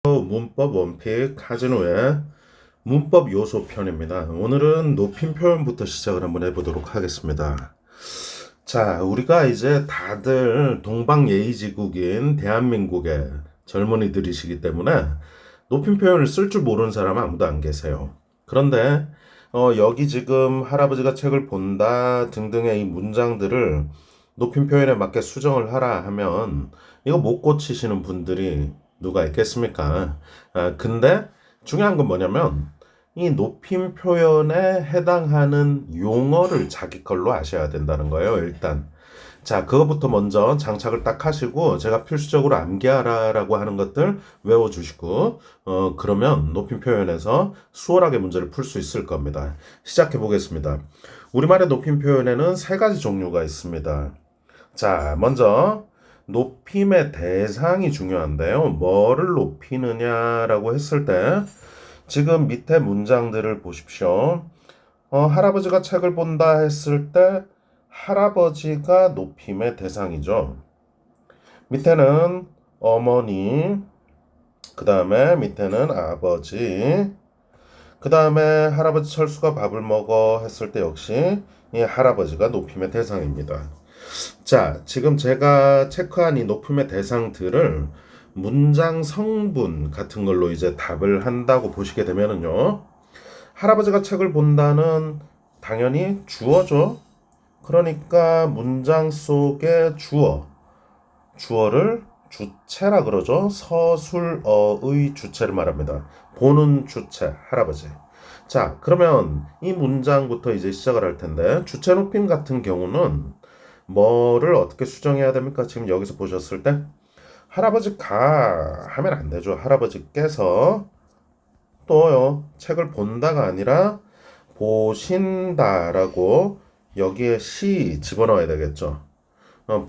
문법 원픽 카지노의 문법 요소 편입니다. 오늘은 높임 표현부터 시작을 한번 해보도록 하겠습니다. 자, 우리가 이제 다들 동방예의지국인 대한민국의 젊은이들이시기 때문에 높임 표현을 쓸 줄 모르는 사람은 아무도 안 계세요. 그런데 여기 지금 할아버지가 책을 본다 등등의 이 문장들을 높임 표현에 맞게 수정을 하라 하면 이거 못 고치시는 분들이 누가 있겠습니까? 근데 중요한 건 뭐냐면 이 높임 표현에 해당하는 용어를 자기 걸로 아셔야 된다는 거예요, 일단. 자, 그거부터 먼저 장착을 딱 하시고 제가 필수적으로 암기하라라고 하는 것들 외워주시고 그러면 높임 표현에서 수월하게 문제를 풀 수 있을 겁니다. 시작해 보겠습니다. 우리말의 높임 표현에는 세 가지 종류가 있습니다. 자, 먼저 높임의 대상이 중요한데요. 뭐를 높이느냐라고 했을 때 지금 밑에 문장들을 보십시오. 할아버지가 책을 본다 했을 때 할아버지가 높임의 대상이죠. 밑에는 어머니, 그 다음에 밑에는 아버지, 그 다음에 할아버지 철수가 밥을 먹어 했을 때 역시 이 할아버지가 높임의 대상입니다. 자, 지금 제가 체크한 이 높임의 대상들을 문장 성분 같은 걸로 이제 답을 한다고 보시게 되면은요. 할아버지가 책을 본다는 당연히 주어죠. 그러니까 문장 속의 주어를 주체라 그러죠. 서술어의 주체를 말합니다. 보는 주체, 할아버지. 자, 그러면 이 문장부터 이제 시작을 할 텐데 주체 높임 같은 경우는 뭐를 어떻게 수정해야 됩니까? 지금 여기서 보셨을 때 할아버지가 하면 안 되죠. 할아버지께서 또요 책을 본다가 아니라 보신다라고 여기에 시 집어넣어야 되겠죠.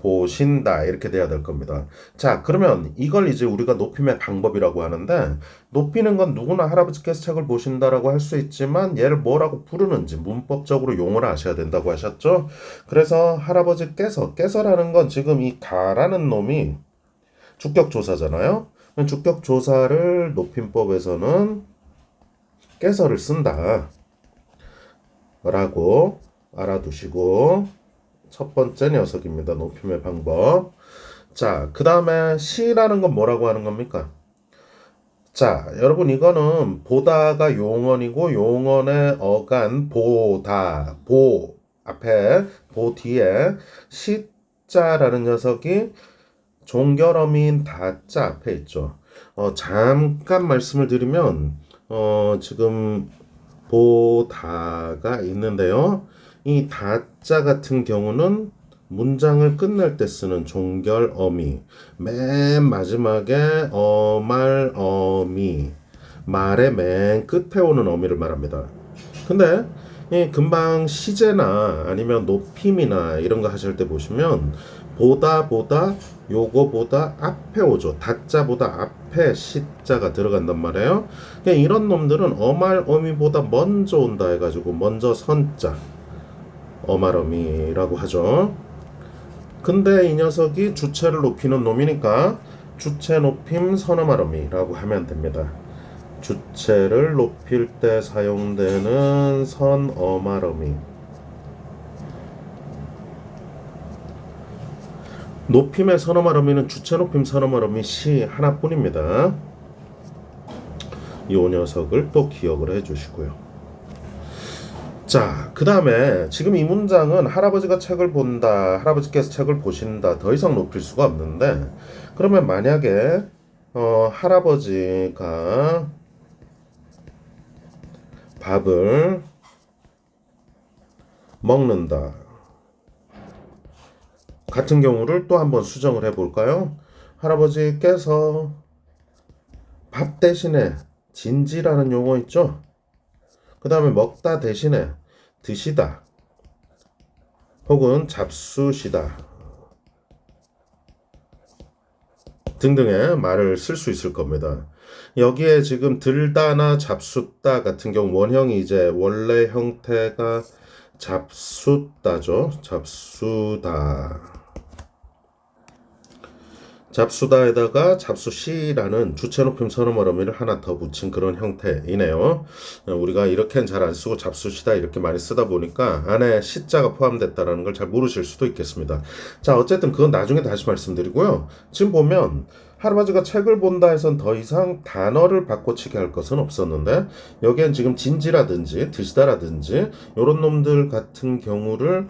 보신다 이렇게 돼야 될 겁니다. 자, 그러면 이걸 이제 우리가 높임의 방법이라고 하는데 높이는 건 누구나 할아버지께서 책을 보신다라고 할 수 있지만 얘를 뭐라고 부르는지 문법적으로 용어를 아셔야 된다고 하셨죠. 그래서 할아버지께서라는 건 지금 이 가라는 놈이 주격조사잖아요. 주격조사를 높임법에서는 깨서를 쓴다 라고 알아두시고 첫 번째 녀석입니다. 높임의 방법. 자, 그 다음에 시라는 건 뭐라고 하는 겁니까? 자, 여러분 이거는 보다가 용언이고 용언의 어간 보다, 보 앞에 보 뒤에 시자라는 녀석이 종결어민 다자 앞에 있죠. 잠깐 말씀을 드리면 지금 보다가 있는데요. 이 다자 같은 경우는 문장을 끝낼 때 쓰는 종결 어미, 맨 마지막에 어말 어미, 말의 맨 끝에 오는 어미를 말합니다. 근데 금방 시제나 아니면 높임이나 이런 거 하실 때 보시면 보다 요거보다 앞에 오죠. 다자보다 앞에 시자가 들어간단 말이에요. 이런 놈들은 어말 어미보다 먼저 온다 해가지고 먼저 선자 어말어미라고 하죠. 근데 이 녀석이 주체를 높이는 놈이니까 주체 높임 선어말어미라고 하면 됩니다. 주체를 높일 때 사용되는 선어말어미. 높임의 선어말어미는 주체 높임 선어말어미 시 하나뿐입니다. 이 녀석을 또 기억을 해주시고요. 자, 그 다음에 지금 이 문장은 할아버지가 책을 본다, 할아버지께서 책을 보신다 더 이상 높일 수가 없는데 그러면 만약에 할아버지가 밥을 먹는다 같은 경우를 또 한번 수정을 해볼까요? 할아버지께서 밥 대신에 진지라는 용어 있죠? 그 다음에 먹다 대신에 드시다 혹은 잡수시다 등등의 말을 쓸 수 있을 겁니다. 여기에 지금 들다나 잡숫다 같은 경우 원형이 이제 원래 형태가 잡숫다죠. 잡수다. 잡수다에다가 잡수시라는 주체 높임 선어말 어미를 하나 더 붙인 그런 형태이네요. 우리가 이렇게는 잘 안 쓰고 잡수시다 이렇게 많이 쓰다 보니까 안에 시자가 포함됐다라는 걸 잘 모르실 수도 있겠습니다. 자, 어쨌든 그건 나중에 다시 말씀드리고요. 지금 보면 할아버지가 책을 본다 해선 더 이상 단어를 바꿔치기 할 것은 없었는데 여기엔 지금 진지라든지 드시다라든지 이런 놈들 같은 경우를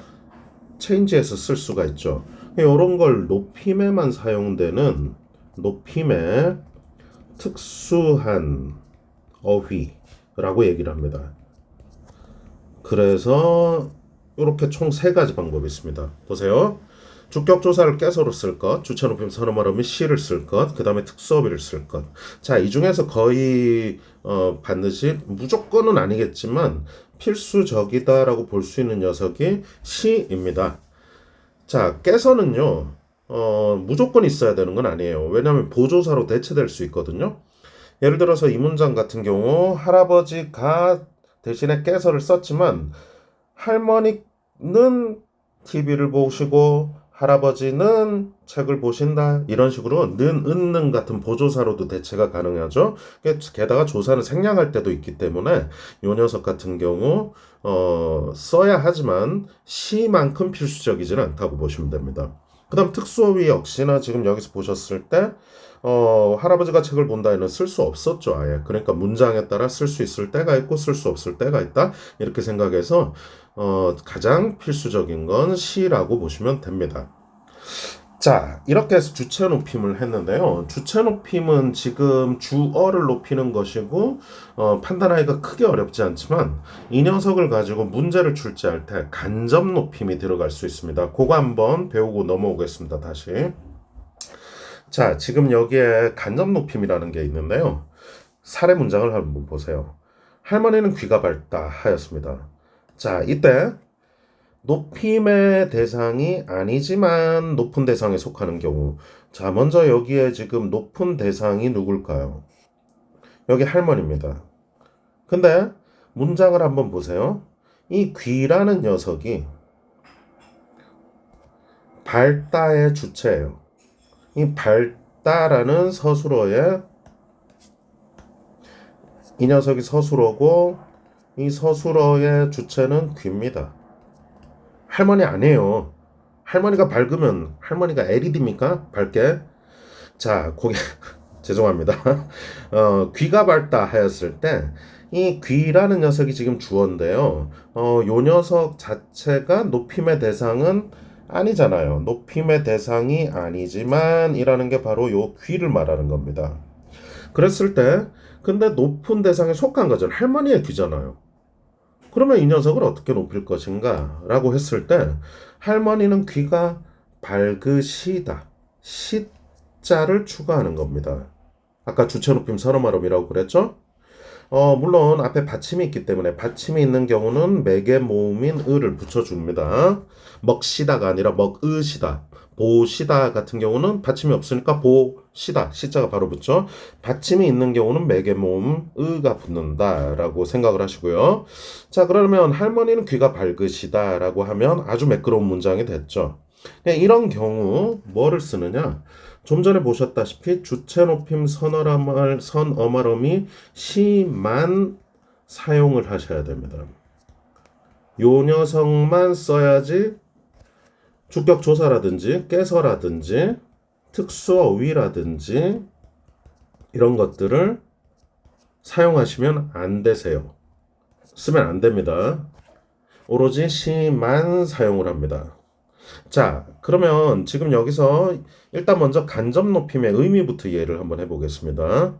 체인지해서 쓸 수가 있죠. 이런 걸 높임에만 사용되는 높임의 특수한 어휘라고 얘기를 합니다. 그래서 이렇게 총 세 가지 방법이 있습니다. 보세요. 주격조사를 깨서로 쓸 것, 주체 높임 선어말 어미 시를 쓸 것, 그 다음에 특수어휘를 쓸 것. 자, 이 중에서 거의 반드시 무조건은 아니겠지만 필수적이다라고 볼 수 있는 녀석이 시입니다. 자, 깨서는요, 무조건 있어야 되는 건 아니에요. 왜냐하면 보조사로 대체될 수 있거든요. 예를 들어서 이 문장 같은 경우 할아버지가 대신에 깨서를 썼지만 할머니는 TV를 보시고 할아버지는 책을 보신다 이런 식으로 는, 은는 같은 보조사로도 대체가 가능하죠. 게다가 조사는 생략할 때도 있기 때문에 요 녀석 같은 경우 써야 하지만 시만큼 필수적이지는 않다고 보시면 됩니다. 그 다음 특수어휘 역시나 지금 여기서 보셨을 때 할아버지가 책을 본다에는 쓸 수 없었죠, 아예. 그러니까 문장에 따라 쓸 수 있을 때가 있고 쓸 수 없을 때가 있다. 이렇게 생각해서 가장 필수적인 건 시라고 보시면 됩니다. 자, 이렇게 해서 주체 높임을 했는데요. 주체 높임은 지금 주어를 높이는 것이고 판단하기가 크게 어렵지 않지만 이 녀석을 가지고 문제를 출제할 때 간접 높임이 들어갈 수 있습니다. 그거 한번 배우고 넘어오겠습니다. 다시. 자, 지금 여기에 간접 높임이라는 게 있는데요. 사례 문장을 한번 보세요. 할머니는 귀가 밝다 하였습니다. 자, 이때 높임의 대상이 아니지만 높은 대상에 속하는 경우. 자, 먼저 여기에 지금 높은 대상이 누굴까요? 여기 할머니입니다. 근데 문장을 한번 보세요. 이 귀라는 녀석이 밝다의 주체예요. 이 밝다라는 서술어에 이 녀석이 서술어고 이 서술어의 주체는 귀입니다. 할머니 아니에요. 할머니가 밝으면 할머니가 LED입니까? 밝게. 자, 거기 죄송합니다. 귀가 밝다 하였을 때 이 귀라는 녀석이 지금 주어인데요. 요 녀석 자체가 높임의 대상은 아니잖아요. 높임의 대상이 아니지만 이라는 게 바로 요 귀를 말하는 겁니다. 그랬을 때 근데 높은 대상에 속한 거죠. 할머니의 귀잖아요. 그러면 이 녀석을 어떻게 높일 것인가 라고 했을 때 할머니는 귀가 밝으시다. 시자를 추가하는 겁니다. 아까 주체 높임 선어말음이라고 그랬죠? 물론 앞에 받침이 있기 때문에 받침이 있는 경우는 매개 모음인 을을 붙여줍니다. 먹시다가 아니라 먹으시다. 보시다 같은 경우는 받침이 없으니까 보시다. 시자가 바로 붙죠. 받침이 있는 경우는 매개 모음 의가 붙는다라고 생각을 하시고요. 자, 그러면 할머니는 귀가 밝으시다라고 하면 아주 매끄러운 문장이 됐죠. 이런 경우 뭐를 쓰느냐? 좀 전에 보셨다시피 주체 높임 선어말어미 시만 사용을 하셔야 됩니다. 요 녀석만 써야지 주격조사라든지 깨서라든지 특수어휘라든지 이런 것들을 사용하시면 안 되세요. 쓰면 안 됩니다. 오로지 시만 사용을 합니다. 자, 그러면 지금 여기서 일단 먼저 간접 높임의 의미부터 이해를 한번 해보겠습니다.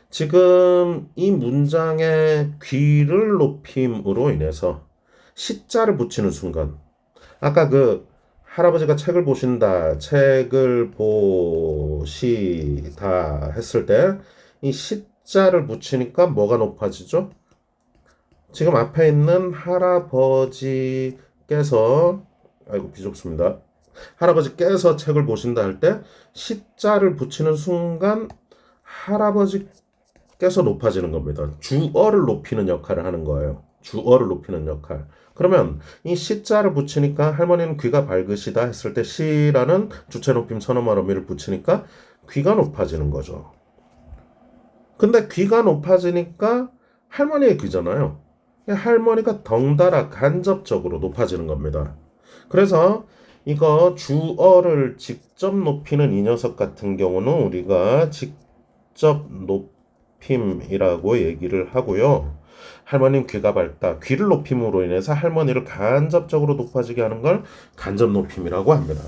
지금 이 문장의 귀를 높임으로 인해서 시자를 붙이는 순간 아까 그 할아버지가 책을 보신다, 책을 보시다 했을 때 이 시자를 붙이니까 뭐가 높아지죠? 지금 앞에 있는 할아버지께서 아이고 비좁습니다. 할아버지께서 책을 보신다 할 때 시자를 붙이는 순간 할아버지께서 높아지는 겁니다. 주어를 높이는 역할을 하는 거예요. 주어를 높이는 역할. 그러면 이 시자를 붙이니까 할머니는 귀가 밝으시다 했을 때 시라는 주체 높임 선어말 어미를 붙이니까 귀가 높아지는 거죠. 근데 귀가 높아지니까 할머니의 귀잖아요. 할머니가 덩달아 간접적으로 높아지는 겁니다. 그래서 이거 주어를 직접 높이는 이 녀석 같은 경우는 우리가 직접 높임이라고 얘기를 하고요. 할머니는 귀가 밝다. 귀를 높임으로 인해서 할머니를 간접적으로 높아지게 하는 걸 간접 높임이라고 합니다.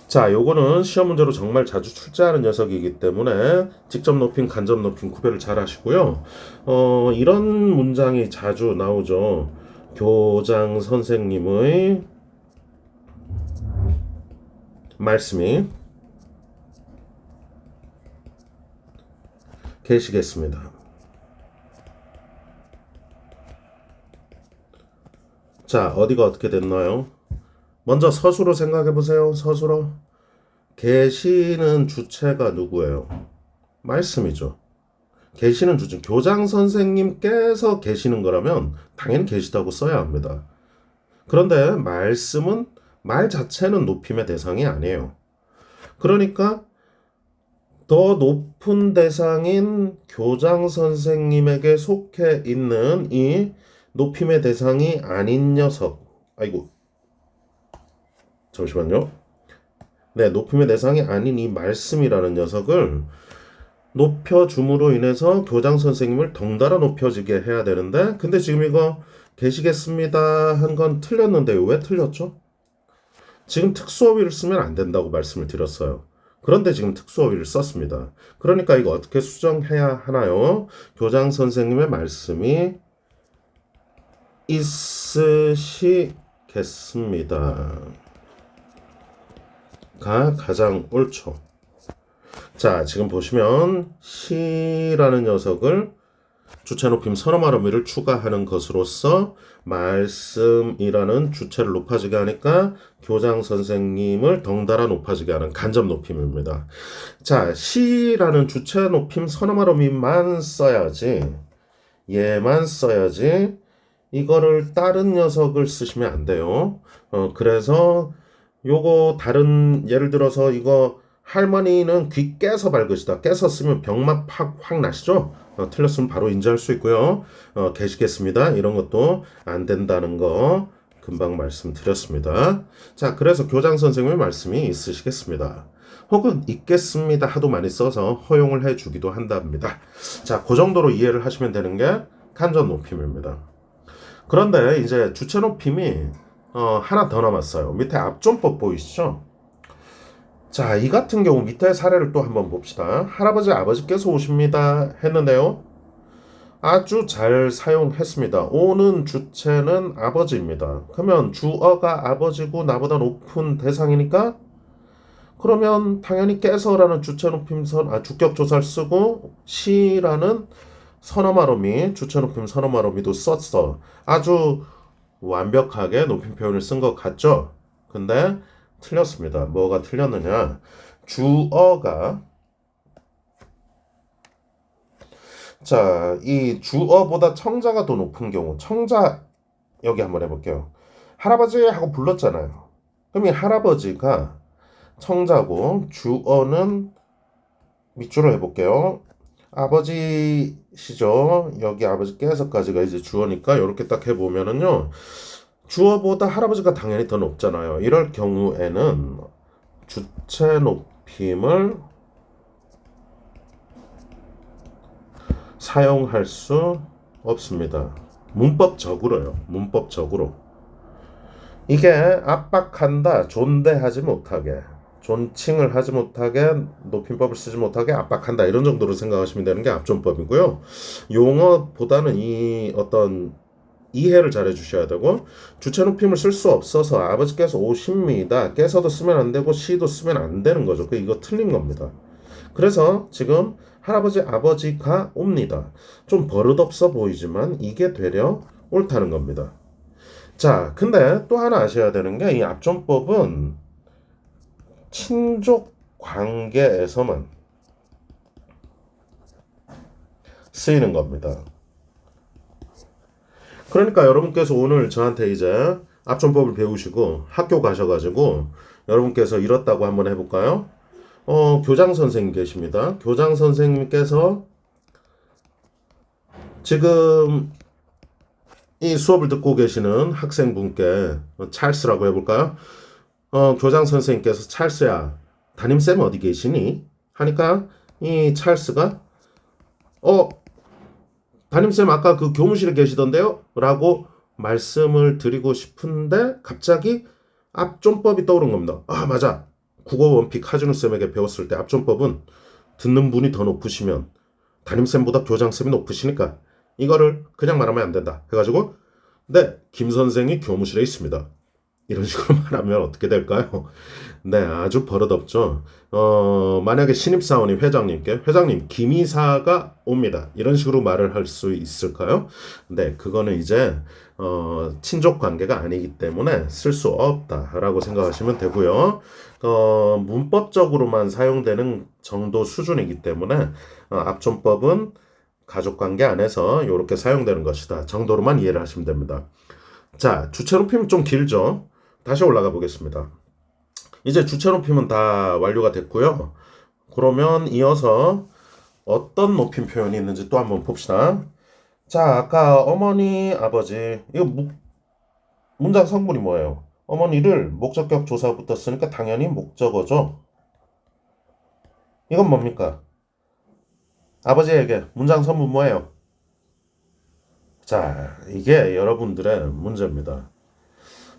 자, 요거는 시험 문제로 정말 자주 출제하는 녀석이기 때문에 직접 높임, 간접 높임 구별을 잘 하시고요. 이런 문장이 자주 나오죠. 교장 선생님의 말씀이 계시겠습니다. 자, 어디가 어떻게 됐나요? 먼저 서술어 생각해 보세요. 서술어. 계시는 주체가 누구예요? 말씀이죠. 계시는 주체. 교장 선생님께서 계시는 거라면 당연히 계시다고 써야 합니다. 그런데 말씀은 말 자체는 높임의 대상이 아니에요. 그러니까 더 높은 대상인 교장 선생님에게 속해 있는 이 높임의 대상이 아닌 녀석. 아이고, 잠시만요. 네, 높임의 대상이 아닌 이 말씀이라는 녀석을 높여줌으로 인해서 교장 선생님을 덩달아 높여지게 해야 되는데, 근데 지금 이거 계시겠습니다 한 건 틀렸는데요. 왜 틀렸죠? 지금 특수어휘를 쓰면 안 된다고 말씀을 드렸어요. 그런데 지금 특수어휘를 썼습니다. 그러니까 이거 어떻게 수정해야 하나요? 교장 선생님의 말씀이 있으시겠습니다. 가 가장 옳죠. 자, 지금 보시면 시라는 녀석을 주체 높임 선어말 어미를 추가하는 것으로써 말씀이라는 주체를 높아지게 하니까 교장 선생님을 덩달아 높아지게 하는 간접 높임입니다. 자, 시라는 주체 높임 선어말 어미만 써야지, 얘만 써야지 이거를 다른 녀석을 쓰시면 안 돼요. 그래서 요거 다른 예를 들어서 이거 할머니는 귀 깨서 밝으시다. 깨서 쓰면 병맛 확 나시죠? 틀렸으면 바로 인지할 수 있고요. 계시겠습니다. 이런 것도 안 된다는 거 금방 말씀드렸습니다. 자, 그래서 교장 선생님의 말씀이 있으시겠습니다. 혹은 있겠습니다 하도 많이 써서 허용을 해주기도 한답니다. 자, 그 정도로 이해를 하시면 되는 게 간접 높임입니다. 그런데 이제 주체 높임이 하나 더 남았어요. 밑에 압존법 보이시죠? 자, 이 같은 경우 밑에 사례를 또 한번 봅시다. 할아버지, 아버지께서 오십니다 했는데요. 아주 잘 사용했습니다. 오는 주체는 아버지입니다. 그러면 주어가 아버지고 나보다 높은 대상이니까 그러면 당연히 깨서라는 주체 높임선 주격 조사를 쓰고 시라는 선어말 어미, 주체 높임 선어말 어미도 썼어. 아주 완벽하게 높임 표현을 쓴 것 같죠? 근데 틀렸습니다. 뭐가 틀렸느냐? 주어가 자, 이 주어보다 청자가 더 높은 경우, 청자 여기 한번 해볼게요. 할아버지 하고 불렀잖아요. 그럼 이 할아버지가 청자고 주어는 밑줄을 해볼게요. 아버지시죠. 여기 아버지께서까지가 이제 주어니까 이렇게 딱 해보면은요. 주어보다 할아버지가 당연히 더 높잖아요. 이럴 경우에는 주체 높임을 사용할 수 없습니다. 문법적으로요. 문법적으로. 이게 압박한다, 존대하지 못하게, 존칭을 하지 못하게, 높임법을 쓰지 못하게 압박한다 이런 정도로 생각하시면 되는 게 압존법이고요. 용어보다는 이 어떤 이해를 잘 해주셔야 되고 주체 높임을 쓸 수 없어서 아버지께서 오십니다. 깨서도 쓰면 안 되고 시도 쓰면 안 되는 거죠. 이거 틀린 겁니다. 그래서 지금 할아버지 아버지가 옵니다. 좀 버릇없어 보이지만 이게 되려 옳다는 겁니다. 자, 근데 또 하나 아셔야 되는 게 이 압존법은 친족 관계에서만 쓰이는 겁니다. 그러니까 여러분께서 오늘 저한테 이제 앞전법을 배우시고 학교 가셔가지고 여러분께서 이렇다고 한번 해볼까요? 교장 선생님 계십니다. 교장 선생님께서 지금 이 수업을 듣고 계시는 학생분께 찰스라고 해볼까요? 교장 선생님께서 찰스야, 담임쌤 어디 계시니? 하니까 이 찰스가 담임쌤 아까 그 교무실에 계시던데요? 라고 말씀을 드리고 싶은데 갑자기 앞존법이 떠오른 겁니다. 아, 맞아. 국어 원픽 하준우쌤에게 배웠을 때 앞존법은 듣는 분이 더 높으시면 담임쌤보다 교장쌤이 높으시니까 이거를 그냥 말하면 안 된다. 해가지고 네, 김 선생이 교무실에 있습니다. 이런 식으로 말하면 어떻게 될까요? 네, 아주 버릇없죠. 만약에 신입사원이 회장님께, 회장님, 김 이사가 옵니다. 이런 식으로 말을 할 수 있을까요? 네, 그거는 이제, 친족 관계가 아니기 때문에 쓸 수 없다라고 생각하시면 되고요. 문법적으로만 사용되는 정도 수준이기 때문에, 앞존법은 가족 관계 안에서 이렇게 사용되는 것이다. 정도로만 이해를 하시면 됩니다. 자, 주체 높이면 좀 길죠? 다시 올라가 보겠습니다. 이제 주체 높이면 다 완료가 됐고요. 그러면 이어서 어떤 높임 표현이 있는지 또 한번 봅시다. 자, 아까 어머니, 아버지, 이거 문장 성분이 뭐예요? 어머니를 목적격 조사가 붙었으니까 당연히 목적어죠. 이건 뭡니까? 아버지에게 문장 성분 뭐예요? 자, 이게 여러분들의 문제입니다.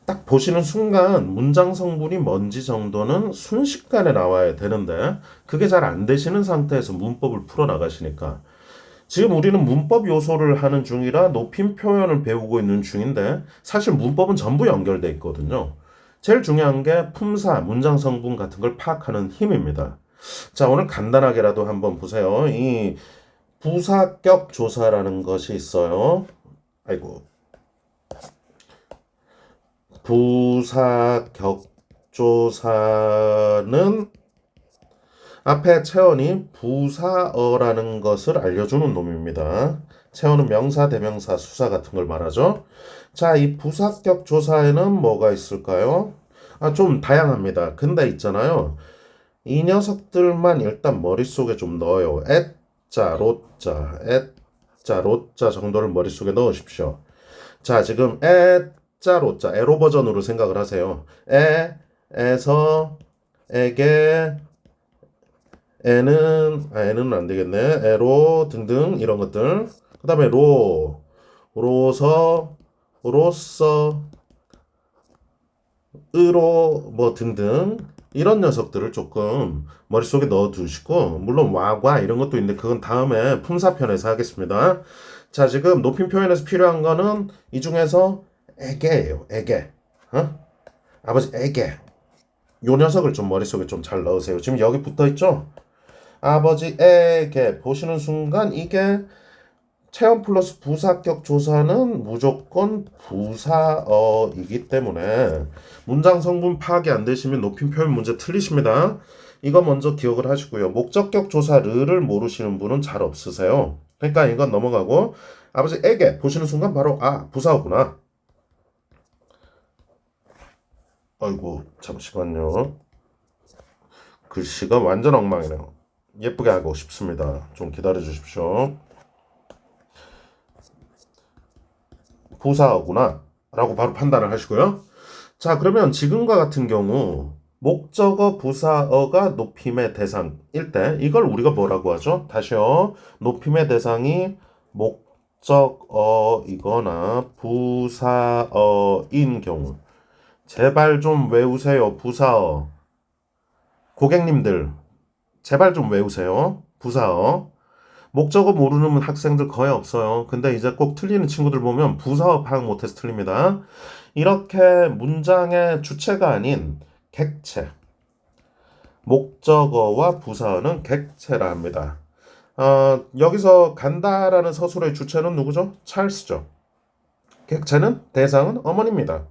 딱 보시는 순간 문장 성분이 뭔지 정도는 순식간에 나와야 되는데 그게 잘 안 되시는 상태에서 문법을 풀어 나가시니까 지금 우리는 문법 요소를 하는 중이라 높임 표현을 배우고 있는 중인데 사실 문법은 전부 연결돼 있거든요. 제일 중요한 게 품사, 문장 성분 같은 걸 파악하는 힘입니다. 자, 오늘 간단하게라도 한번 보세요. 이 부사격 조사라는 것이 있어요. 아이고. 부사격조사는 앞에 체언이 부사어라는 것을 알려주는 놈입니다. 체언은 명사, 대명사, 수사 같은 걸 말하죠. 자, 이 부사격조사에는 뭐가 있을까요? 좀 다양합니다. 근데 있잖아요. 이 녀석들만 일단 머릿속에 좀 넣어요. 애자, 로자, 애자, 로자 정도를 머릿속에 넣으십시오. 자, 지금 자, 로자, 에로 버전으로 생각을 하세요. 에서, 에게, 에는 안 되겠네. 에로 등등 이런 것들. 그 다음에 로서, 로서, 으로 뭐 등등 이런 녀석들을 조금 머릿속에 넣어두시고 물론 와과 이런 것도 있는데 그건 다음에 품사편에서 하겠습니다. 자, 지금 높임 표현에서 필요한 거는 이 중에서 에게예요. 에게. 아버지 에게. 요 녀석을 좀 머릿속에 좀 잘 넣으세요. 지금 여기 붙어 있죠? 아버지 에게 보시는 순간 이게 체험 플러스 부사격 조사는 무조건 부사어이기 때문에 문장 성분 파악이 안 되시면 높임 표현 문제 틀리십니다. 이거 먼저 기억을 하시고요. 목적격 조사 르를 모르시는 분은 잘 없으세요. 그러니까 이건 넘어가고 아버지에게 보시는 순간 바로 부사어구나. 아이고 잠시만요. 글씨가 완전 엉망이네요. 예쁘게 하고 싶습니다. 좀 기다려 주십시오. 부사어구나 라고 바로 판단을 하시고요. 자, 그러면 지금과 같은 경우 목적어 부사어가 높임의 대상일 때 이걸 우리가 뭐라고 하죠? 다시요. 높임의 대상이 목적어이거나 부사어인 경우 제발 좀 외우세요. 부사어. 고객님들 제발 좀 외우세요. 부사어. 목적어 모르는 학생들 거의 없어요. 근데 이제 꼭 틀리는 친구들 보면 부사어 파악 못해서 틀립니다. 이렇게 문장의 주체가 아닌 객체. 목적어와 부사어는 객체라 합니다. 여기서 간다라는 서술의 주체는 누구죠? 찰스죠. 객체는 대상은 어머니입니다.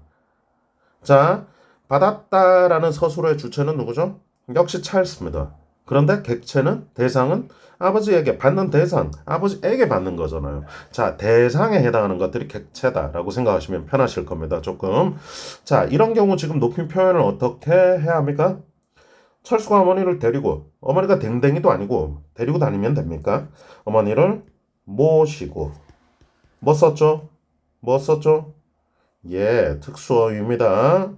자, 받았다라는 서술의 주체는 누구죠? 역시 찰스입니다. 그런데 객체는 대상은 아버지에게 받는 대상, 아버지에게 받는 거잖아요. 자, 대상에 해당하는 것들이 객체다라고 생각하시면 편하실 겁니다. 조금. 자, 이런 경우 지금 높임 표현을 어떻게 해야 합니까? 철수가 어머니를 데리고, 어머니가 댕댕이도 아니고 데리고 다니면 됩니까? 어머니를 모시고. 뭐 썼죠? 뭐 썼죠? 예, 특수어휘입니다.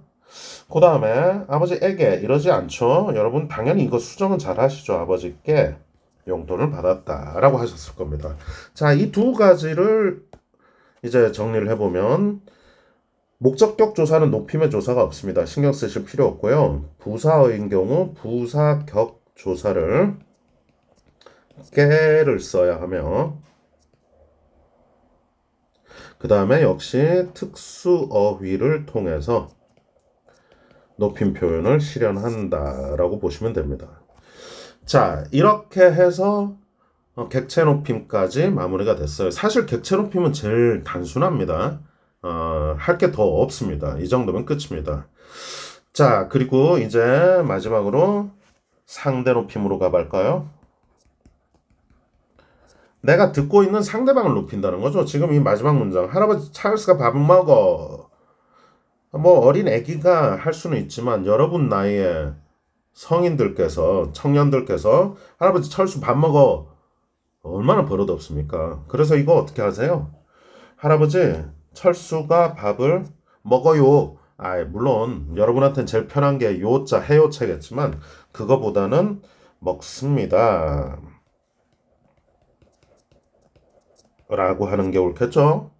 그 다음에 아버지에게 이러지 않죠. 여러분 당연히 이거 수정은 잘 하시죠. 아버지께 용돈을 받았다라고 하셨을 겁니다. 자, 이 두 가지를 이제 정리를 해보면 목적격 조사는 높임의 조사가 없습니다. 신경 쓰실 필요 없고요. 부사어인 경우 부사격 조사를 깨를 써야 하며 그 다음에 역시 특수어휘를 통해서 높임 표현을 실현한다라고 보시면 됩니다. 자, 이렇게 해서 객체 높임까지 마무리가 됐어요. 사실 객체 높임은 제일 단순합니다. 할 게 더 없습니다. 이 정도면 끝입니다. 자, 그리고 이제 마지막으로 상대 높임으로 가볼까요? 내가 듣고 있는 상대방을 높인다는 거죠. 지금 이 마지막 문장. 할아버지 찰스가 밥을 먹어. 뭐 어린 애기가 할 수는 있지만 여러분 나이에 성인들께서 청년들께서 할아버지 철수 밥 먹어 얼마나 버릇없습니까? 그래서 이거 어떻게 하세요? 할아버지 철수가 밥을 먹어요. 물론 여러분한테는 제일 편한 게 요자 해요체겠지만 그거보다는 먹습니다 라고 하는 게 옳겠죠?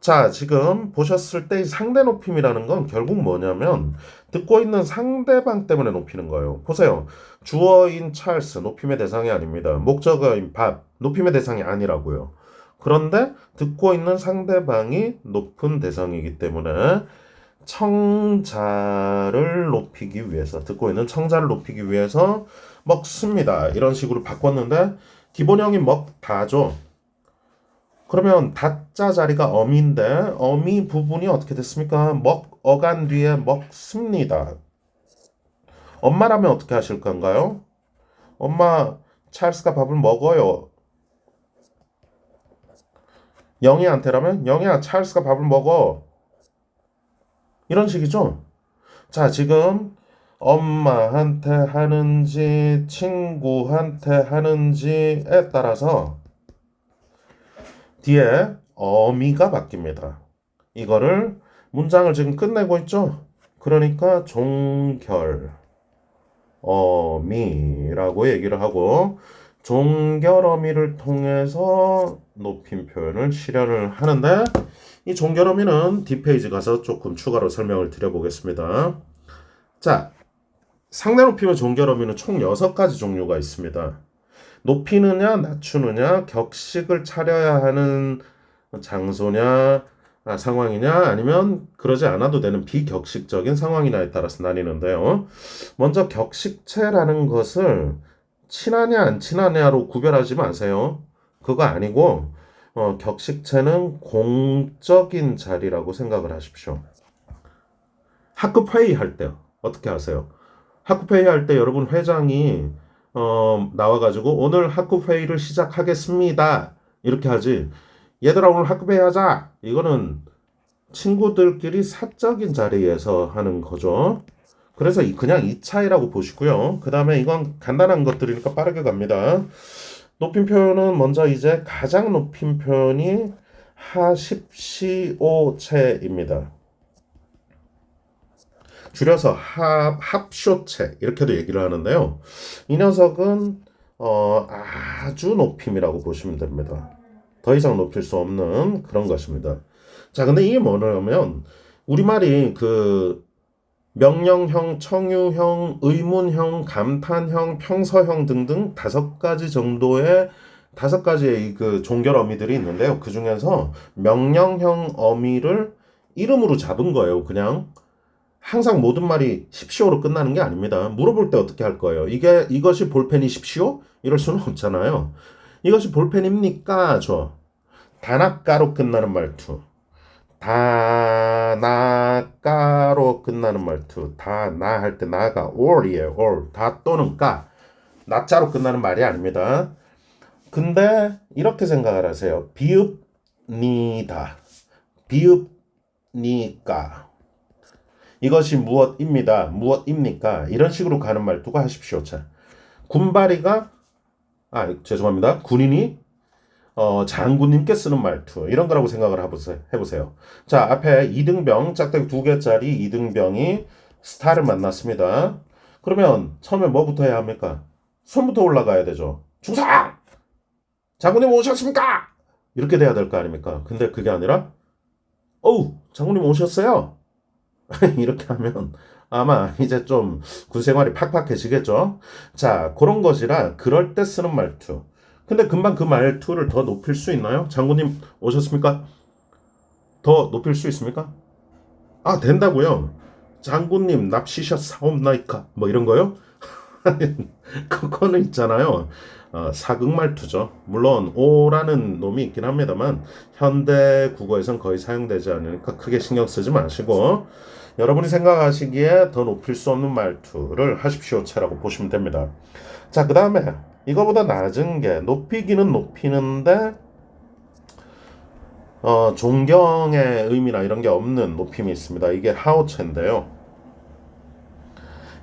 자, 지금 보셨을 때 이 상대 높임이라는 건 결국 뭐냐면 듣고 있는 상대방 때문에 높이는 거예요. 보세요. 주어인 찰스 높임의 대상이 아닙니다. 목적어인 밥 높임의 대상이 아니라고요. 그런데 듣고 있는 상대방이 높은 대상이기 때문에 청자를 높이기 위해서 듣고 있는 청자를 높이기 위해서 먹습니다. 이런 식으로 바꿨는데 기본형이 먹다죠. 그러면 다자 자리가 어미인데 어미 부분이 어떻게 됐습니까? 어간 뒤에 먹습니다. 엄마라면 어떻게 하실 건가요? 엄마 찰스가 밥을 먹어요. 영희한테라면 영희야 찰스가 밥을 먹어. 이런 식이죠. 자, 지금 엄마한테 하는지 친구한테 하는지에 따라서 뒤에 어미가 바뀝니다. 이거를 문장을 지금 끝내고 있죠? 그러니까 종결 어미라고 얘기를 하고 종결 어미를 통해서 높임 표현을 실현을 하는데 이 종결 어미는 뒷페이지 가서 조금 추가로 설명을 드려보겠습니다. 자, 상대 높임의 종결 어미는 총 6가지 종류가 있습니다. 높이느냐 낮추느냐 격식을 차려야 하는 장소냐 상황이냐 아니면 그러지 않아도 되는 비격식적인 상황이냐에 따라서 나뉘는데요. 먼저 격식체라는 것을 친하냐 안 친하냐로 구별하지 마세요. 그거 아니고 격식체는 공적인 자리라고 생각을 하십시오. 학급 회의할 때 어떻게 하세요? 학급 회의할 때 여러분 회장이 나와가지고 오늘 학급 회의를 시작하겠습니다. 이렇게 하지. 얘들아 오늘 학급 회의 하자. 이거는 친구들끼리 사적인 자리에서 하는 거죠. 그래서 그냥 이 차이라고 보시고요. 그 다음에 이건 간단한 것들이니까 빠르게 갑니다. 높임 표현은 먼저 이제 가장 높임 표현이 하십시오체입니다. 줄여서 합쇼체 이렇게도 얘기를 하는데요. 이 녀석은 아주 높임이라고 보시면 됩니다. 더 이상 높일 수 없는 그런 것입니다. 자, 근데 이게 뭐냐면 우리말이 그 명령형, 청유형, 의문형, 감탄형, 평서형 등등 5가지 정도의 5가지의 그 종결 어미들이 있는데요. 그 중에서 명령형 어미를 이름으로 잡은 거예요. 그냥 항상 모든 말이 십시오로 끝나는 게 아닙니다. 물어볼 때 어떻게 할 거예요? 이것이 볼펜이십시오? 이럴 수는 없잖아요. 이것이 볼펜입니까? 단아가로 끝나는 말투. 다 나가로 끝나는 말투. 다 나 할 때 나가 or이에요. or. 다 또는 가. 나자로 끝나는 말이 아닙니다. 근데 이렇게 생각을 하세요. 비읍니다. 비읍니까. 이것이 무엇입니다. 무엇입니까? 이런 식으로 가는 말투가 하십시오. 자, 군바리가 죄송합니다. 군인이 장군님께 쓰는 말투 이런 거라고 생각을 해보세요. 자, 앞에 이등병 짝대기 2개짜리 이등병이 스타를 만났습니다. 그러면 처음에 뭐부터 해야 합니까? 손부터 올라가야 되죠. 중상! 장군님 오셨습니까? 이렇게 돼야 될 거 아닙니까? 근데 그게 아니라 어우 장군님 오셨어요. 이렇게 하면 아마 이제 좀 군생활이 팍팍해지겠죠. 자, 그런 것이라 그럴 때 쓰는 말투. 근데 금방 그 말투를 더 높일 수 있나요? 장군님 오셨습니까? 더 높일 수 있습니까? 된다고요. 장군님 납치셨사옵나이까? 뭐 이런 거요? 그거는 있잖아요. 사극 말투죠. 물론 오라는 놈이 있긴 합니다만 현대 국어에선 거의 사용되지 않으니까 크게 신경 쓰지 마시고 여러분이 생각하시기에 더 높일 수 없는 말투를 하십시오차라고 보시면 됩니다. 자, 그 다음에 이거보다 낮은 게 높이기는 높이는데 존경의 의미나 이런 게 없는 높임이 있습니다. 이게 하오체인데요.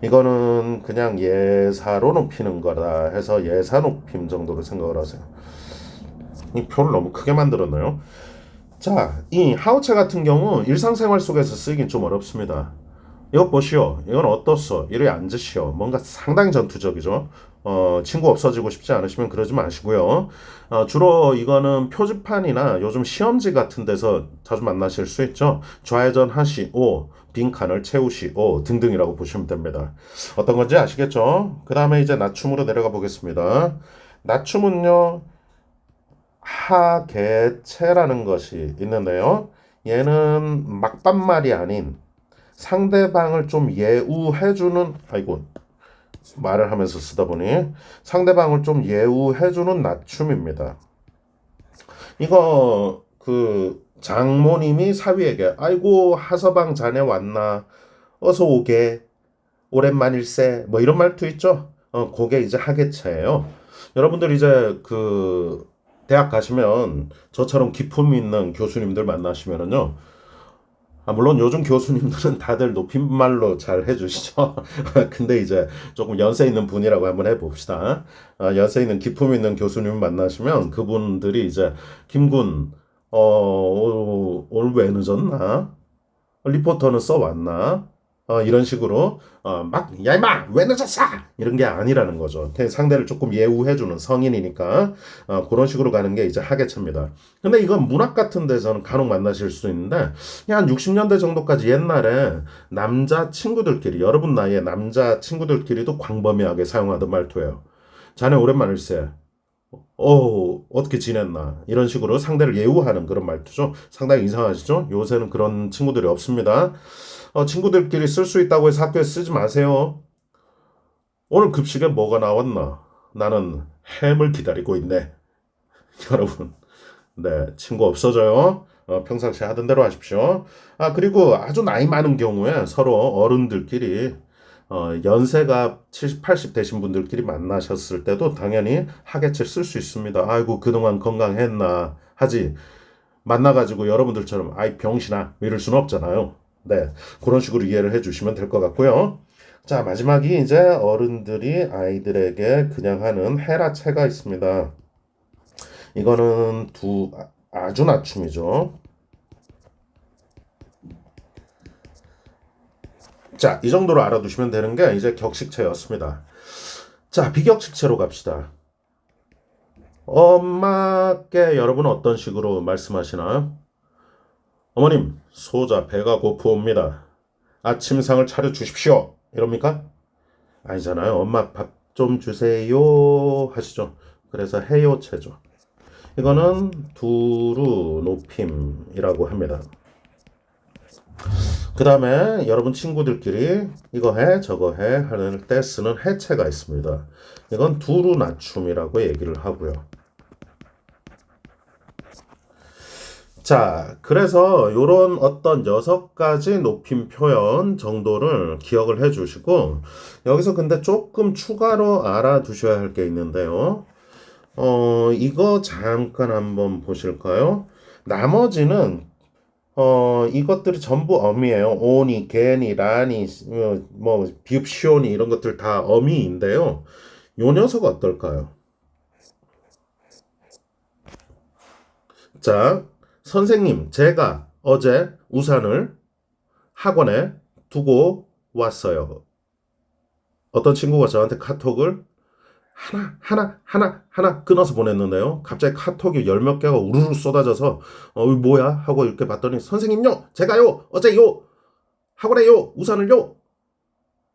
이거는 그냥 예사로 높이는 거다 해서 예사 높임 정도로 생각을 하세요. 이 표를 너무 크게 만들었나요? 자, 이 하우체 같은 경우 일상생활 속에서 쓰이긴 좀 어렵습니다. 이거 보시오. 이건 어떻소? 이리 앉으시오. 뭔가 상당히 전투적이죠. 친구 없어지고 싶지 않으시면 그러지 마시고요. 주로 이거는 표지판이나 요즘 시험지 같은 데서 자주 만나실 수 있죠. 좌회전 하시오, 빈칸을 채우시오 등등이라고 보시면 됩니다. 어떤 건지 아시겠죠? 그 다음에 이제 낮춤으로 내려가 보겠습니다. 낮춤은요, 하계체라는 것이 있는데요. 얘는 막반말이 아닌 상대방을 좀 예우해주는, 말을 하면서 쓰다 보니 상대방을 좀 예우해주는 낮춤입니다. 이거 장모님이 사위에게 아이고 하서방 자네 왔나 어서 오게 오랜만일세 뭐 이런 말투 있죠. 그게 이제 하계체예요. 여러분들 이제 대학 가시면 저처럼 기품 있는 교수님들 만나시면은요. 물론 요즘 교수님들은 다들 높임말로 잘 해주시죠. 근데 이제 조금 연세 있는 분이라고 한번 해봅시다. 연세 있는 기품 있는 교수님 만나시면 그분들이 이제 김군, 오늘 왜 늦었나? 리포터는 써왔나? 이런 식으로 야 임마 왜 늦었어? 이런 게 아니라는 거죠. 상대를 조금 예우해주는 성인이니까 그런 식으로 가는 게 이제 하계체입니다. 근데 이건 문학 같은 데서는 간혹 만나실 수 있는데 한 60년대 정도까지 옛날에 남자 친구들끼리 여러분 나이에 남자 친구들끼리도 광범위하게 사용하던 말투예요. 자네 오랜만일세. 어떻게 지냈나? 이런 식으로 상대를 예우하는 그런 말투죠. 상당히 이상하시죠? 요새는 그런 친구들이 없습니다. 친구들끼리 쓸 수 있다고 해서 학교에 쓰지 마세요. 오늘 급식에 뭐가 나왔나? 나는 햄을 기다리고 있네. 여러분, 네, 친구 없어져요. 평상시 하던 대로 하십시오. 그리고 아주 나이 많은 경우에 서로 어른들끼리 연세가 70, 80 되신 분들끼리 만나셨을 때도 당연히 하계체 쓸 수 있습니다. 아이고, 그동안 건강했나 하지. 만나가지고 여러분들처럼 아이 병신아 이럴 수는 없잖아요. 네, 그런 식으로 이해를 해주시면 될 것 같고요. 자, 마지막이 이제 어른들이 아이들에게 그냥 하는 헤라체가 있습니다. 이거는 아주 낮춤이죠. 자, 이 정도로 알아두시면 되는 게 이제 격식체였습니다. 자, 비격식체로 갑시다. 엄마께 여러분은 어떤 식으로 말씀하시나요? 어머님, 소자 배가 고프옵니다. 아침상을 차려주십시오. 이럽니까? 아니잖아요. 엄마 밥 좀 주세요 하시죠. 그래서 해요체죠. 이거는 두루 높임이라고 합니다. 그 다음에 여러분 친구들끼리 이거 해 저거 해 하는 때 쓰는 해체가 있습니다. 이건 두루 낮춤이라고 얘기를 하고요. 자, 그래서 요런 어떤 6가지 높임 표현 정도를 기억을 해 주시고, 여기서 근데 조금 추가로 알아두셔야 할 게 있는데요. 이거 잠깐 한번 보실까요? 나머지는 이것들이 전부 어미예요. 오니, 게니, 라니, 뭐 비읍, 시오니 이런 것들 다 어미인데요. 요 녀석 어떨까요? 자, 선생님, 제가 어제 우산을 학원에 두고 왔어요. 어떤 친구가 저한테 카톡을 하나 끊어서 보냈는데요. 갑자기 카톡이 열 몇 개가 우르르 쏟아져서 이거 뭐야? 하고 이렇게 봤더니 선생님요, 제가요, 어제요, 학원에요, 우산을요.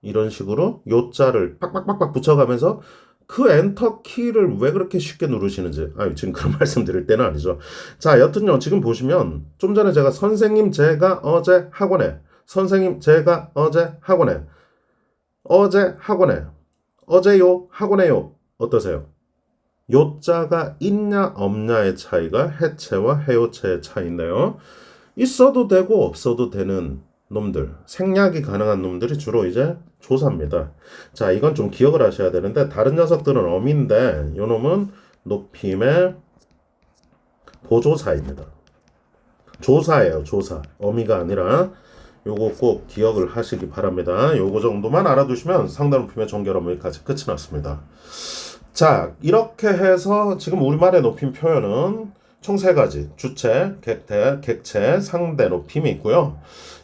이런 식으로 요자를 빡빡빡빡 붙여가면서 그 엔터 키를 왜 그렇게 쉽게 누르시는지. 지금 그런 말씀 드릴 때는 아니죠. 자, 여튼요, 지금 보시면 좀 전에 제가 선생님 제가 어제 학원에, 선생님 제가 어제 학원에, 어제 학원에, 어제요 학원에요. 어떠세요? 요자가 있냐 없냐의 차이가 해체와 해요체의 차이인데요. 있어도 되고 없어도 되는 놈들, 생략이 가능한 놈들이 주로 이제 조사입니다. 자, 이건 좀 기억을 하셔야 되는데 다른 녀석들은 어미인데 요 놈은 높임의 보조사입니다. 조사예요, 조사. 어미가 아니라 요거 꼭 기억을 하시기 바랍니다. 요거 정도만 알아두시면 상단 높임의 정결 어미까지 끝이 났습니다. 자, 이렇게 해서 지금 우리말의 높임 표현은 총 3가지. 주체, 객체, 상대 높임이 있고요.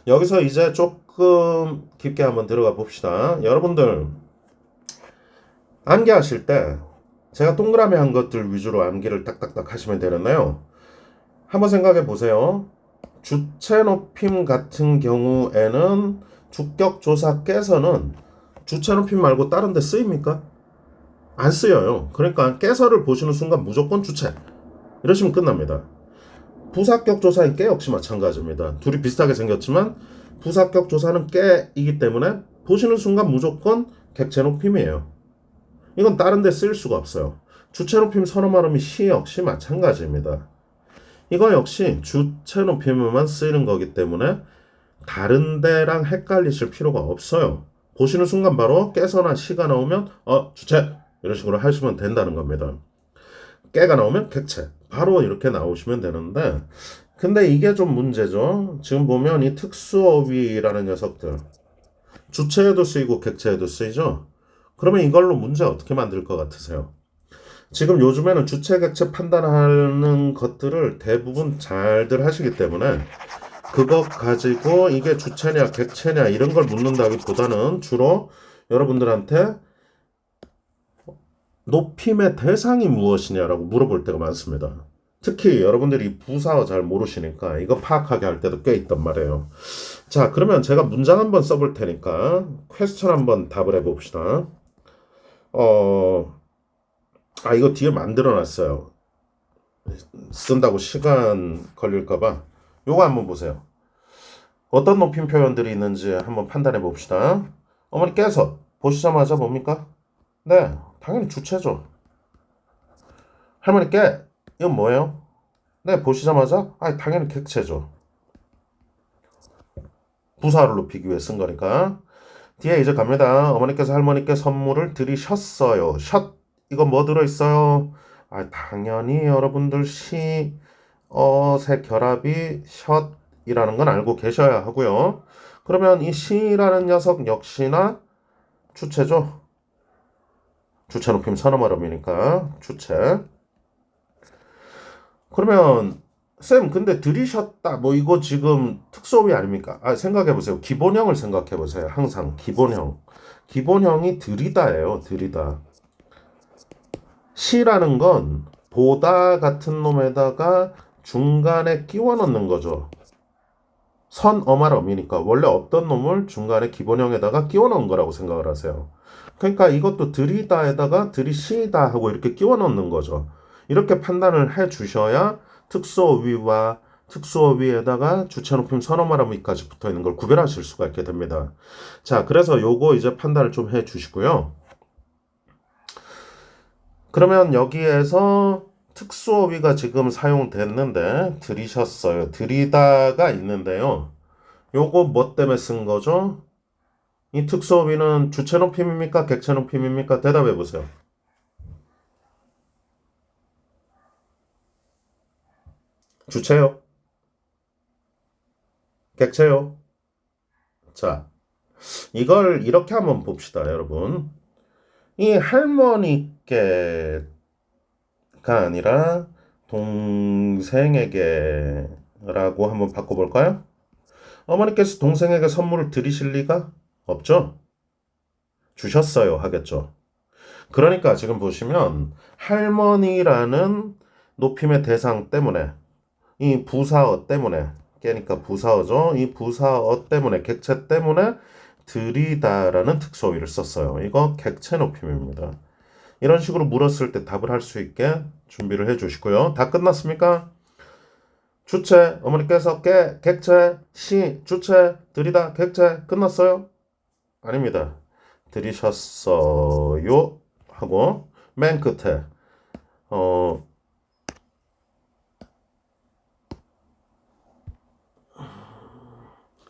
여기서 이제 조금 깊게 한번 들어가 봅시다. 여러분들 암기하실 때 제가 동그라미 한 것들 위주로 암기를 딱딱딱 하시면 되는데요. 한번 생각해 보세요. 주체 높임 같은 경우에는 주격조사께서는 주체 높임 말고 다른 데 쓰입니까? 안 쓰여요. 그러니까 깨서를 보시는 순간 무조건 주체 이러시면 끝납니다. 부사격 조사인 깨 역시 마찬가지입니다. 둘이 비슷하게 생겼지만 부사격 조사는 깨이기 때문에 보시는 순간 무조건 객체 높임이에요. 이건 다른 데 쓸 수가 없어요. 주체 높임 선어 말음이 시 역시 마찬가지입니다. 이거 역시 주체 높임에만 쓰이는 거기 때문에 다른 데랑 헷갈리실 필요가 없어요. 보시는 순간 바로 깨서나 시가 나오면 주체 이런 식으로 하시면 된다는 겁니다. 깨가 나오면 객체 바로 이렇게 나오시면 되는데 근데 이게 좀 문제죠. 지금 보면 이 특수어휘라는 녀석들 주체에도 쓰이고 객체에도 쓰이죠. 그러면 이걸로 문제 어떻게 만들 것 같으세요? 지금 요즘에는 주체 객체 판단하는 것들을 대부분 잘들 하시기 때문에 그것 가지고 이게 주체냐 객체냐 이런 걸 묻는다기보다는 주로 여러분들한테 높임의 대상이 무엇이냐라고 물어볼 때가 많습니다. 특히 여러분들이 부사어 잘 모르시니까 이거 파악하게 할 때도 꽤 있단 말이에요. 자, 그러면 제가 문장 한번 써볼 테니까 퀘스천 한번 답을 해봅시다. 이거 뒤에 만들어놨어요. 쓴다고 시간 걸릴까봐. 요거 한번 보세요. 어떤 높임 표현들이 있는지 한번 판단해 봅시다. 어머니께서 보시자마자 뭡니까? 네, 당연히 주체죠. 할머니께 이건 뭐예요? 네, 보시자마자 당연히 객체죠. 부사를 높이기 위해 쓴 거니까. 뒤에 이제 갑니다. 어머니께서 할머니께 선물을 드리셨어요. 샷 이거 뭐 들어있어요? 당연히 여러분들 시, 새 결합이 샷이라는 건 알고 계셔야 하고요. 그러면 이 시라는 녀석 역시나 주체죠. 주체 높임 선어 말음이니까 주체. 그러면 쌤 근데 들이셨다 뭐 이거 지금 특수어휘 아닙니까? 생각해보세요. 기본형을 생각해보세요. 항상 기본형이 들이다예요. 들이다. 시라는 건 보다 같은 놈에다가 중간에 끼워 넣는 거죠. 선어말음이니까 원래 없던 놈을 중간에 기본형에다가 끼워 넣은 거라고 생각을 하세요. 그러니까 이것도 들이다에다가 들이시다 하고 이렇게 끼워 넣는 거죠. 이렇게 판단을 해 주셔야 특수어휘와 특수어휘에다가 주체 높임 선어말음이까지 붙어 있는 걸 구별하실 수가 있게 됩니다. 자, 그래서 요거 이제 판단을 좀 해 주시고요. 그러면 여기에서 특수어휘가 지금 사용됐는데 들이셨어요. 들이다가 있는데요. 요거 뭐 때문에 쓴 거죠? 이 특수어휘는 주체 높임입니까? 객체 높임입니까? 대답해 보세요. 주체요? 객체요? 자, 이걸 이렇게 한번 봅시다, 여러분. 이 할머니께가 아니라 동생에게라고 한번 바꿔볼까요? 어머니께서 동생에게 선물을 드리실 리가 없죠? 주셨어요 하겠죠. 그러니까 지금 보시면 할머니라는 높임의 대상 때문에 이 부사어 때문에 깨니까 부사어죠. 이 부사어 때문에 객체 때문에 들이다라는 특수어휘를 썼어요. 이거 객체 높임입니다. 이런 식으로 물었을 때 답을 할 수 있게 준비를 해 주시고요. 다 끝났습니까? 주체, 어머니께서 객체, 시, 주체, 들이다, 객체 끝났어요? 아닙니다. 들이셨어요 하고 맨 끝에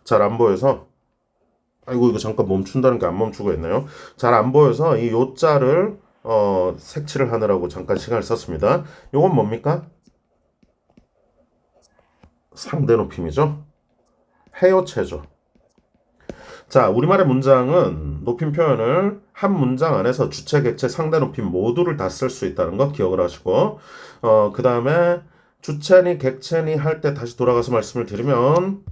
잘 안 보여서 아이고 이거 잠깐 멈춘다는 게 안 멈추고 있네요. 잘 안 보여서 이 요자를 색칠을 하느라고 잠깐 시간을 썼습니다. 요건 뭡니까? 상대 높임이죠. 해요체죠. 자, 우리말의 문장은 높임 표현을 한 문장 안에서 주체, 객체, 상대 높임 모두를 다 쓸 수 있다는 거 기억을 하시고 그 다음에 주체니 객체니 할 때 다시 돌아가서 말씀을 드리면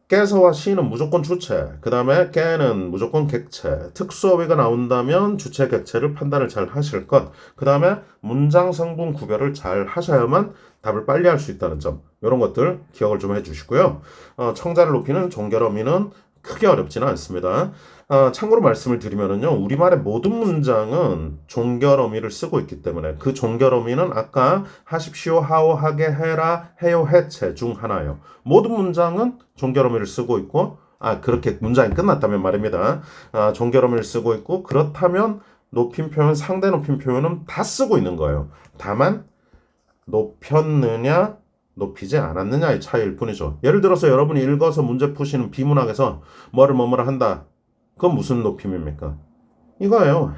깨서와 시는 무조건 주체, 그 다음에 깨는 무조건 객체, 특수어휘가 나온다면 주체, 객체를 판단을 잘 하실 것, 그 다음에 문장 성분 구별을 잘 하셔야만 답을 빨리 할 수 있다는 점, 이런 것들 기억을 좀 해주시고요. 청자를 높이는 종결어미는 크게 어렵지는 않습니다. 참고로 말씀을 드리면은요, 우리말의 모든 문장은 종결어미를 쓰고 있기 때문에 그 종결어미는 아까 하십시오, 하오, 하게, 해라, 해요, 해체 중 하나예요. 모든 문장은 종결어미를 쓰고 있고, 그렇게 문장이 끝났다면 말입니다. 종결어미를 쓰고 있고, 그렇다면 높임 표현, 상대 높임 표현은 다 쓰고 있는 거예요. 다만 높였느냐, 높이지 않았느냐의 차이일 뿐이죠. 예를 들어서 여러분이 읽어서 문제 푸시는 비문학에서 뭐를 한다. 그건 무슨 높임입니까? 이거예요.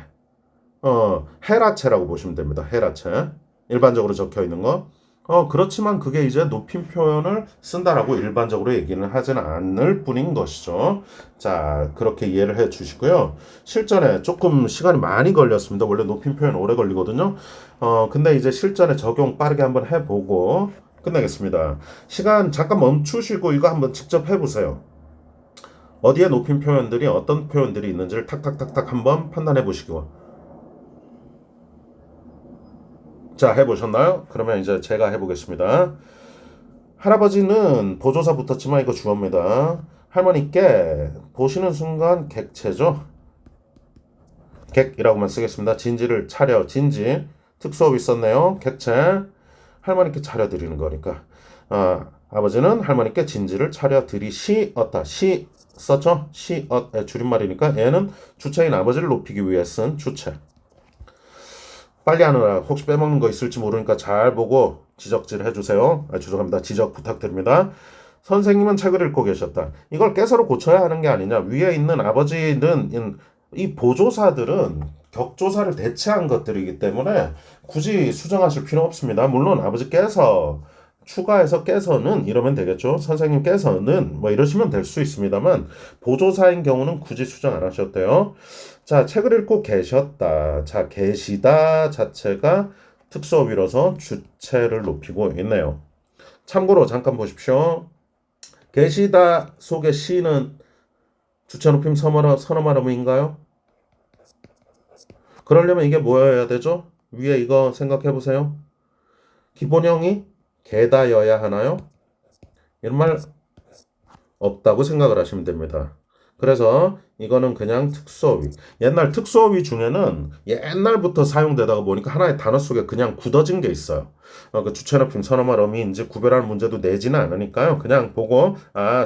헤라체라고 보시면 됩니다. 헤라체. 일반적으로 적혀 있는 거. 그렇지만 그게 이제 높임 표현을 쓴다라고 일반적으로 얘기는 하지는 않을 뿐인 것이죠. 자, 그렇게 이해를 해 주시고요. 실전에 조금 시간이 많이 걸렸습니다. 원래 높임 표현 오래 걸리거든요. 근데 이제 실전에 적용 빠르게 한번 해보고 끝내겠습니다. 시간 잠깐 멈추시고 이거 한번 직접 해보세요. 어디에 높임 표현들이 어떤 표현들이 있는지를 탁탁탁탁 한번 판단해 보시고. 자, 해보셨나요? 그러면 이제 제가 해보겠습니다. 할아버지는 보조사 붙었지만 이거 주어입니다. 할머니께 보시는 순간 객체죠. 객이라고만 쓰겠습니다. 진지를 차려, 진지. 특수어휘 썼네요. 객체. 할머니께 차려드리는 거니까. 아버지는 할머니께 진지를 차려드리시었다. 시 썼죠? 시엇의 줄임말이니까 얘는 주체인 아버지를 높이기 위해 쓴 주체. 빨리 하느라 혹시 빼먹는 거 있을지 모르니까 잘 보고 지적질 해주세요. 죄송합니다. 지적 부탁드립니다. 선생님은 책을 읽고 계셨다. 이걸 깨서로 고쳐야 하는 게 아니냐. 위에 있는 아버지는 이 보조사들은 격조사를 대체한 것들이기 때문에 굳이 수정하실 필요 없습니다. 물론 아버지께서 추가해서 깨서는 이러면 되겠죠. 선생님께서는 뭐 이러시면 될 수 있습니다만 보조사인 경우는 굳이 수정 안 하셨대요. 자, 책을 읽고 계셨다. 자, 계시다 자체가 특수어휘로서 주체를 높이고 있네요. 참고로 잠깐 보십시오. 계시다 속의 시는 주체 높임 선어말음인가요? 그러려면 이게 뭐여야 되죠? 위에 이거 생각해 보세요. 기본형이 게다여야 하나요? 이런 말 없다고 생각을 하시면 됩니다. 그래서 이거는 그냥 특수어휘. 옛날 특수어휘 중에는 옛날부터 사용되다가 보니까 하나의 단어 속에 그냥 굳어진 게 있어요. 그 주체 높임, 선어말 어미인지 구별할 문제도 내지는 않으니까요. 그냥 보고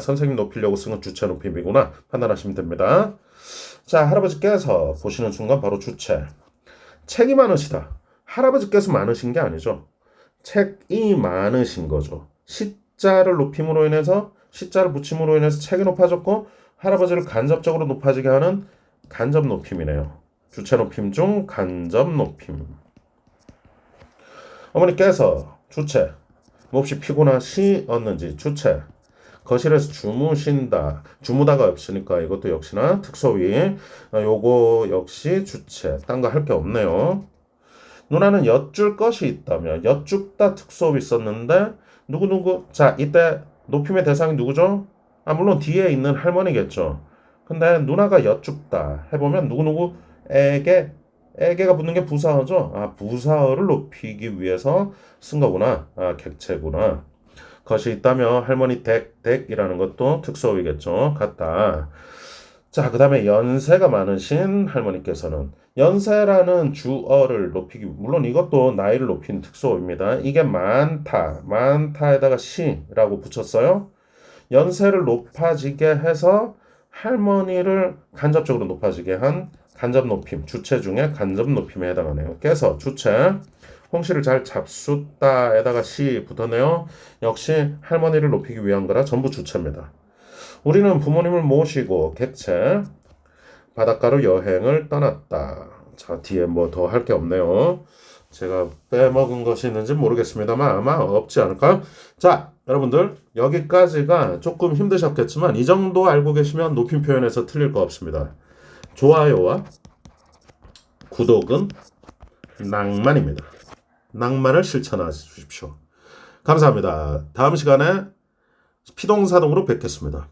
선생님 높이려고 쓴 건 주체 높임이구나 판단하시면 됩니다. 자, 할아버지께서 보시는 순간 바로 주체. 책이 많으시다. 할아버지께서 많으신 게 아니죠. 책이 많으신 거죠. 시자를 높임으로 인해서 시자를 붙임으로 인해서 책이 높아졌고 할아버지를 간접적으로 높아지게 하는 간접 높임이네요. 주체 높임 중 간접 높임. 어머니께서 주체 몹시 피곤하시었는지 주체 거실에서 주무신다. 주무다가 없으니까 이것도 역시나 특소위. 요거 역시 주체. 딴 거 할 게 없네요. 누나는 엿줄 것이 있다면 엿죽다 특수업이 있었는데 누구누구 자 이때 높임의 대상이 누구죠? 물론 뒤에 있는 할머니겠죠. 근데 누나가 엿죽다 해보면 누구누구에게가 붙는 게 부사어죠. 부사어를 높이기 위해서 쓴 거구나. 객체구나. 것이 있다면 할머니 댁이라는 것도 특수어이겠죠. 같다. 자, 그 다음에 연세가 많으신 할머니께서는 연세라는 주어를 높이기, 물론 이것도 나이를 높이는 특수어입니다. 이게 많다에다가 시라고 붙였어요. 연세를 높아지게 해서 할머니를 간접적으로 높아지게 한 간접 높임, 주체 중에 간접 높임에 해당하네요. 그래서 주체, 홍시를 잘 잡숫다에다가 시 붙었네요. 역시 할머니를 높이기 위한 거라 전부 주체입니다. 우리는 부모님을 모시고 객체 바닷가로 여행을 떠났다. 자, 뒤에 뭐 더 할 게 없네요. 제가 빼먹은 것이 있는지 모르겠습니다만 아마 없지 않을까? 자, 여러분들 여기까지가 조금 힘드셨겠지만 이 정도 알고 계시면 높임 표현에서 틀릴 거 없습니다. 좋아요와 구독은 낭만입니다. 낭만을 실천해 주십시오. 감사합니다. 다음 시간에 피동사동으로 뵙겠습니다.